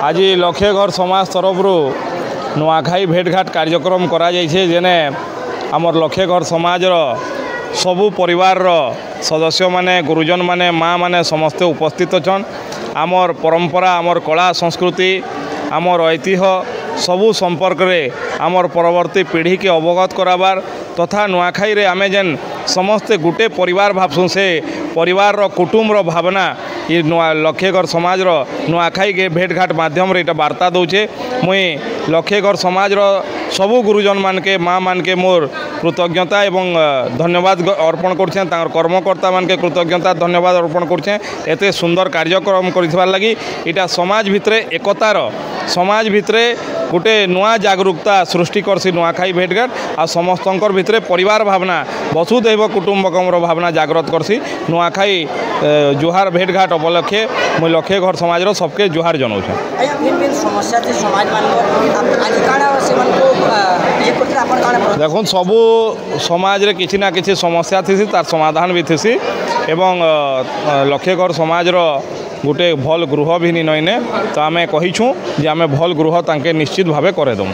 आज लक्षेघर समाज तरफ नुआखाई भेटघाट कार्यक्रम करा जेने आमर लक्षेघर समाज सबु परिवार सदस्य माने गुरुजन माने माँ माने समस्ते उपस्थित छन। आमर परंपरा आमर कला संस्कृति आमर ऐतिह्य सबु संपर्क रे आमर परवर्ती पीढ़ी के अवगत कराबार तथा नुआखाई रे आमे जेन समस्ते गुटे परिवार भावसुँ से परिवार रो कुटुंब रो भावना ये लक्षेघर समाज रो नुआखाई के भेटघाट माध्यम रे इटा वार्ता दौचे। मुई लक्षेघर समाज रो सबु गुरुजन मान के माँ मान के मोर कृतज्ञता एवं धन्यवाद अर्पण करछें। तांकर कर्मकर्ता मान के कृतज्ञता धन्यवाद अर्पण करछें एते सुंदर कार्यक्रम करिथबार लागि। इटा समाज भितरे एकतार समाज भितरे गोटे नुआ जागरूकता सृष्टि करसी नुआखाई भेटघाट आ समस्तंकर भितरे परिवार भावना वसुधैव कुटुंबकम भावना जागृत करसी। नुआखाई जुहार भेटघाट उपलक्षे मुई लक्षेघर समाज रो सबके जुहार जनाऊँ। देखो सबू समाज रे किछि ना किछि समस्या थी तार समाधान भी थी एवं लक्षेघर समाज रो गोटे भल गृह भी नईने तो आम कहीछूँ जे आम भल गृह तांके निश्चित भावे करे दमु।